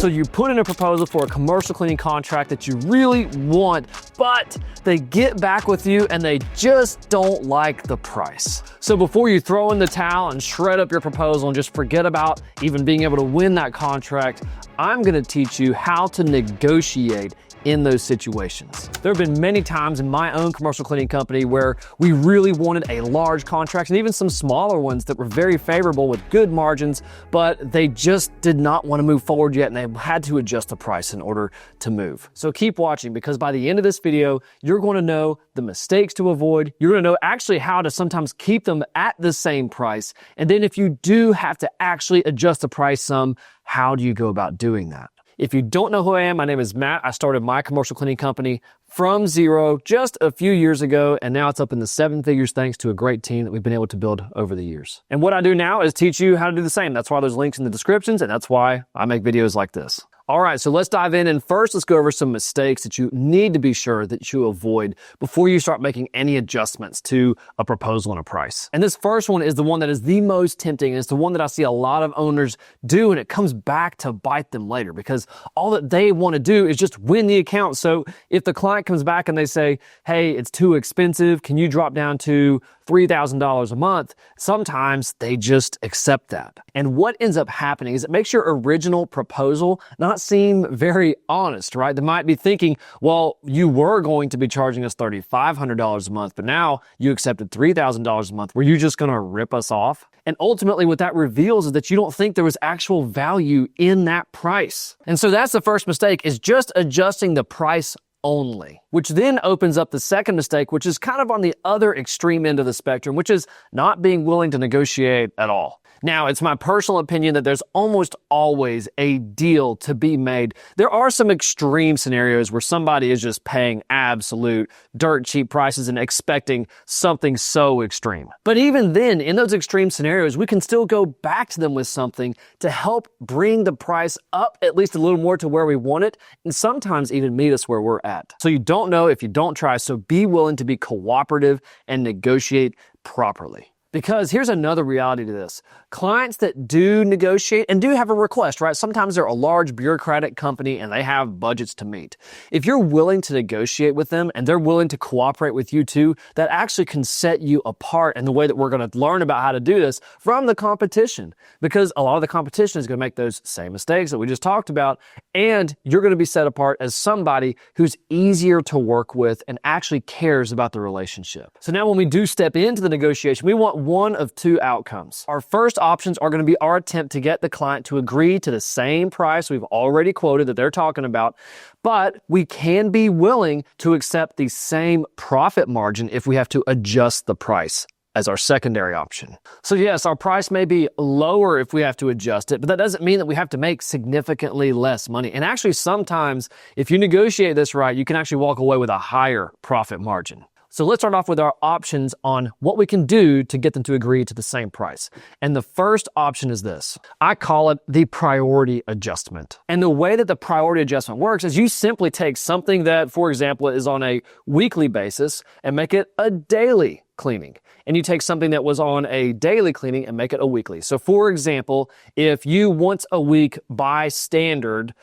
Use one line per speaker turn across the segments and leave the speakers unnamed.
So you put in a proposal for a commercial cleaning contract that you really want, but they get back with you and they just don't like the price. So before you throw in the towel and shred up your proposal and just forget about even being able to win that contract, I'm gonna teach you how to negotiate in those situations. There have been many times in my own commercial cleaning company where we really wanted a large contract and even some smaller ones that were very favorable with good margins, but they just did not want to move forward yet and they had to adjust the price in order to move. So keep watching, because by the end of this video, you're going to know the mistakes to avoid. You're going to know actually how to sometimes keep them at the same price. And then if you do have to actually adjust the price some, how do you go about doing that? If you don't know who I am, my name is Matt. I started my commercial cleaning company from zero just a few years ago, and now it's up in the 7 figures thanks to a great team that we've been able to build over the years. And what I do now is teach you how to do the same. That's why there's links in the descriptions, and that's why I make videos like this. All right, so let's dive in, and first let's go over some mistakes that you need to be sure that you avoid before you start making any adjustments to a proposal and a price. And this first one is the one that is the most tempting, and it's the one that I see a lot of owners do, and it comes back to bite them later because all that they want to do is just win the account. So if the client comes back and they say, hey, it's too expensive, can you drop down to $3,000 a month? Sometimes they just accept that. And what ends up happening is it makes your original proposal not seem very honest, right? They might be thinking, well, you were going to be charging us $3,500 a month, but now you accepted $3,000 a month. Were you just going to rip us off? And ultimately what that reveals is that you don't think there was actual value in that price. And so that's the first mistake, is just adjusting the price only, which then opens up the second mistake, which is kind of on the other extreme end of the spectrum, which is not being willing to negotiate at all. Now, it's my personal opinion that there's almost always a deal to be made. There are some extreme scenarios where somebody is just paying absolute dirt cheap prices and expecting something so extreme. But even then, in those extreme scenarios, we can still go back to them with something to help bring the price up at least a little more to where we want it, and sometimes even meet us where we're at. So you don't know if you don't try, so be willing to be cooperative and negotiate properly. Because here's another reality to this. Clients that do negotiate and do have a request, right? Sometimes they're a large bureaucratic company and they have budgets to meet. If you're willing to negotiate with them and they're willing to cooperate with you too, that actually can set you apart in the way that we're going to learn about how to do this from the competition. Because a lot of the competition is going to make those same mistakes that we just talked about, and you're going to be set apart as somebody who's easier to work with and actually cares about the relationship. So now when we do step into the negotiation, we want one of two outcomes. Our first options are going to be our attempt to get the client to agree to the same price we've already quoted that they're talking about, but we can be willing to accept the same profit margin if we have to adjust the price as our secondary option. So yes, our price may be lower if we have to adjust it, but that doesn't mean that we have to make significantly less money. And actually, sometimes if you negotiate this right, you can actually walk away with a higher profit margin. So let's start off with our options on what we can do to get them to agree to the same price. And the first option is this. I call it the priority adjustment. And the way that the priority adjustment works is you simply take something that, for example, is on a weekly basis and make it a daily cleaning. And you take something that was on a daily cleaning and make it a weekly. So for example, if you once a week by standard,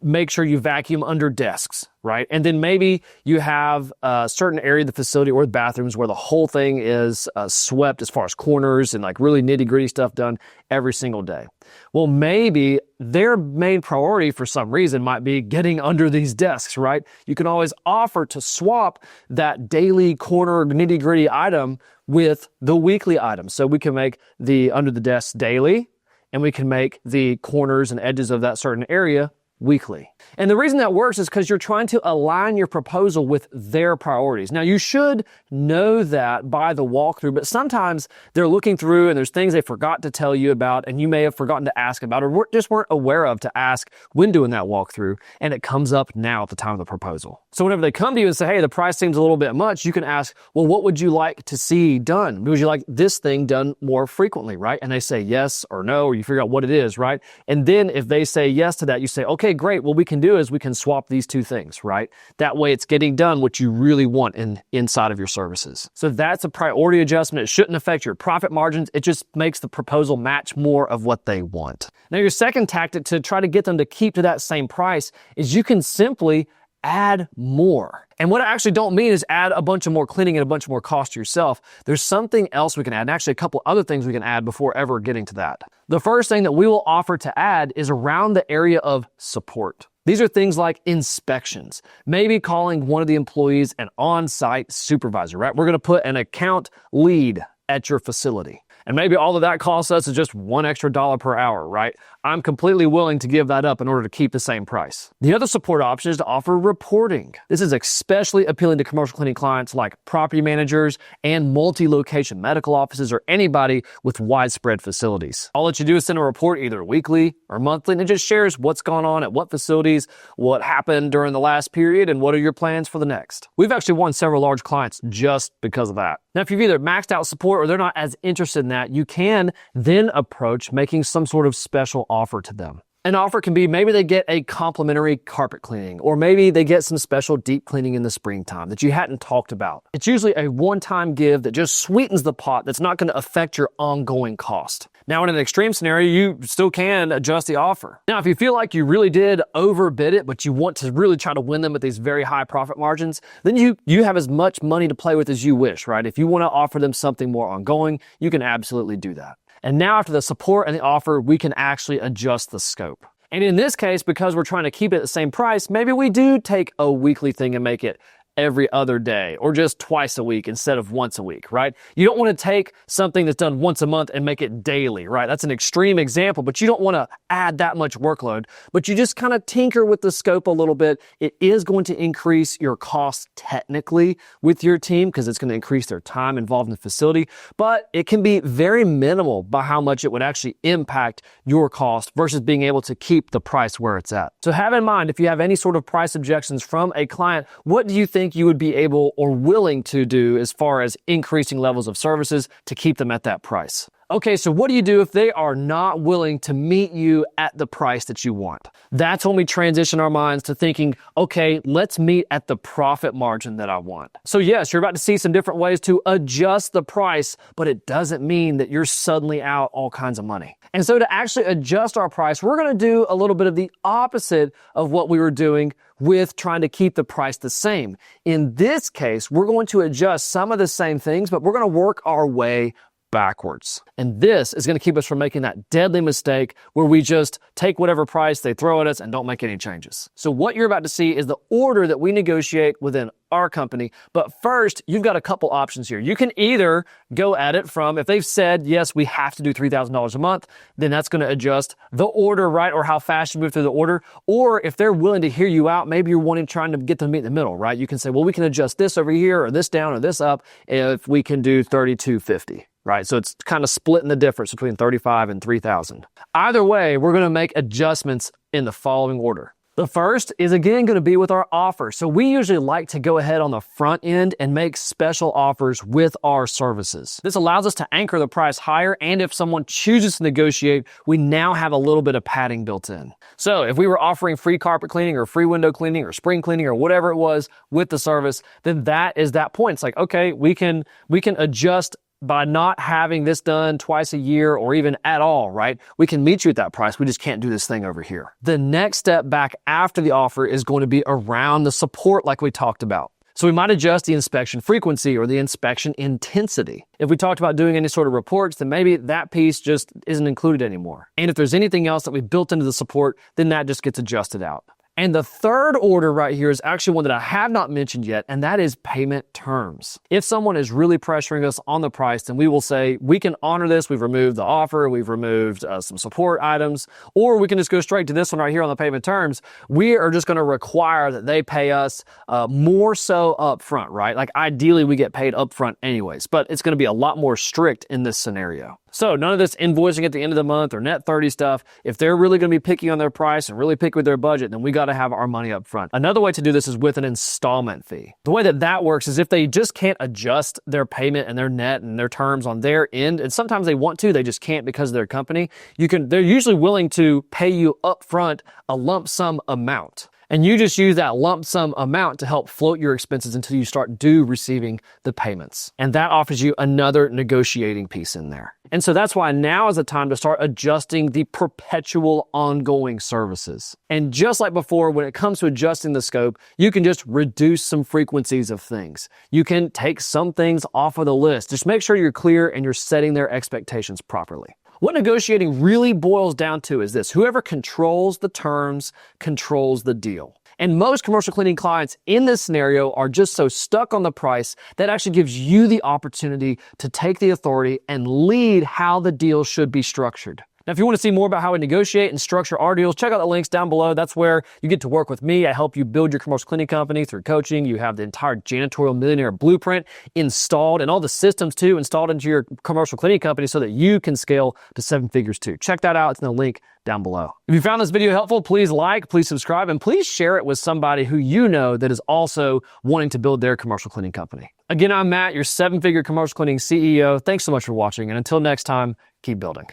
make sure you vacuum under desks, right? And then maybe you have a certain area of the facility or the bathrooms where the whole thing is swept as far as corners and like really nitty gritty stuff done every single day. Well, maybe their main priority for some reason might be getting under these desks, right? You can always offer to swap that daily corner nitty gritty item with the weekly item. So we can make the under the desk daily, and we can make the corners and edges of that certain area weekly. And the reason that works is because you're trying to align your proposal with their priorities. Now, you should know that by the walkthrough, but sometimes they're looking through and there's things they forgot to tell you about, and you may have forgotten to ask about or just weren't aware of to ask when doing that walkthrough, and it comes up now at the time of the proposal. So whenever they come to you and say, hey, the price seems a little bit much, you can ask, well, what would you like to see done? Would you like this thing done more frequently, right? And they say yes or no, or you figure out what it is, right? And then if they say yes to that, you say, okay, okay, great. What we can do is we can swap these two things, right? That way it's getting done what you really want inside of your services. So that's a priority adjustment. It shouldn't affect your profit margins. It just makes the proposal match more of what they want. Now, your second tactic to try to get them to keep to that same price is you can simply add more. And what I actually don't mean is add a bunch of more cleaning and a bunch more cost to yourself. There's something else we can add, and actually a couple other things we can add before ever getting to that. The first thing that we will offer to add is around the area of support. These are things like inspections, maybe calling one of the employees an on-site supervisor, right? We're going to put an account lead at your facility. And maybe all of that costs us is just $1 extra per hour, right? I'm completely willing to give that up in order to keep the same price. The other support option is to offer reporting. This is especially appealing to commercial cleaning clients like property managers and multi-location medical offices or anybody with widespread facilities. All that you do is send a report either weekly or monthly, and it just shares what's gone on at what facilities, what happened during the last period, and what are your plans for the next. We've actually won several large clients just because of that. Now, if you've either maxed out support or they're not as interested in that, you can then approach making some sort of special offer to them. An offer can be maybe they get a complimentary carpet cleaning, or maybe they get some special deep cleaning in the springtime that you hadn't talked about. It's usually a one-time give that just sweetens the pot that's not going to affect your ongoing cost. Now, in an extreme scenario, you still can adjust the offer. Now, if you feel like you really did overbid it, but you want to really try to win them at these very high profit margins, then you have as much money to play with as you wish, right? If you want to offer them something more ongoing, you can absolutely do that. And now after the support and the offer, we can actually adjust the scope. And in this case, because we're trying to keep it at the same price, maybe we do take a weekly thing and make it every other day or just twice a week instead of once a week, right? You don't want to take something that's done once a month and make it daily, right? That's an extreme example, but you don't want to add that much workload, but you just kind of tinker with the scope a little bit. It is going to increase your costs technically with your team because it's going to increase their time involved in the facility, but it can be very minimal by how much it would actually impact your cost versus being able to keep the price where it's at. So have in mind, if you have any sort of price objections from a client, what do you think you would be able or willing to do as far as increasing levels of services to keep them at that price? Okay, so what do you do if they are not willing to meet you at the price that you want? That's when we transition our minds to thinking, okay, let's meet at the profit margin that I want. So yes, you're about to see some different ways to adjust the price, but it doesn't mean that you're suddenly out all kinds of money. And so to actually adjust our price, we're going to do a little bit of the opposite of what we were doing with trying to keep the price the same. In this case, we're going to adjust some of the same things, but we're going to work our way backwards. And this is going to keep us from making that deadly mistake where we just take whatever price they throw at us and don't make any changes. So what you're about to see is the order that we negotiate within our company. But first, you've got a couple options here. You can either go at it from, if they've said, yes, we have to do $3,000 a month, then that's going to adjust the order, right? Or how fast you move through the order. Or if they're willing to hear you out, maybe you're trying to get them to meet in the middle, right? You can say, well, we can adjust this over here or this down or this up if we can do $3,250. Right, so it's kind of splitting the difference between 35 and 3,000. Either way, we're going to make adjustments in the following order. The first is again going to be with our offer. So we usually like to go ahead on the front end and make special offers with our services. This allows us to anchor the price higher, and if someone chooses to negotiate, we now have a little bit of padding built in. So if we were offering free carpet cleaning or free window cleaning or spring cleaning or whatever it was with the service, then that is that point. It's like, okay, we can adjust by not having this done twice a year or even at all, right? We can meet you at that price. We just can't do this thing over here. The next step back after the offer is going to be around the support like we talked about. So we might adjust the inspection frequency or the inspection intensity. If we talked about doing any sort of reports, then maybe that piece just isn't included anymore. And if there's anything else that we built into the support, then that just gets adjusted out. And the third order right here is actually one that I have not mentioned yet, and that is payment terms. If someone is really pressuring us on the price, then we will say, we can honor this. We've removed the offer. We've removed some support items, or we can just go straight to this one right here on the payment terms. We are just going to require that they pay us more so up front, right? Like ideally we get paid up front anyways, but it's going to be a lot more strict in this scenario. So none of this invoicing at the end of the month or net 30 stuff. If they're really going to be picky on their price and really picky with their budget, then we got to have our money up front. Another way to do this is with an installment fee. The way that works is if they just can't adjust their payment and their net and their terms on their end, and sometimes they want to, they just can't because of their company, they're usually willing to pay you up front a lump sum amount. And you just use that lump sum amount to help float your expenses until you start receiving the payments. And that offers you another negotiating piece in there. And so that's why now is the time to start adjusting the perpetual ongoing services. And just like before, when it comes to adjusting the scope, you can just reduce some frequencies of things. You can take some things off of the list. Just make sure you're clear and you're setting their expectations properly. What negotiating really boils down to is this: whoever controls the terms controls the deal. And most commercial cleaning clients in this scenario are just so stuck on the price that actually gives you the opportunity to take the authority and lead how the deal should be structured. Now, if you want to see more about how we negotiate and structure our deals, check out the links down below. That's where you get to work with me. I help you build your commercial cleaning company through coaching. You have the entire janitorial millionaire blueprint installed and all the systems too installed into your commercial cleaning company so that you can scale to 7 figures too. Check that out. It's in the link down below. If you found this video helpful, please like, please subscribe, and please share it with somebody who you know that is also wanting to build their commercial cleaning company. Again, I'm Matt, your 7-figure commercial cleaning CEO. Thanks so much for watching, and until next time, keep building.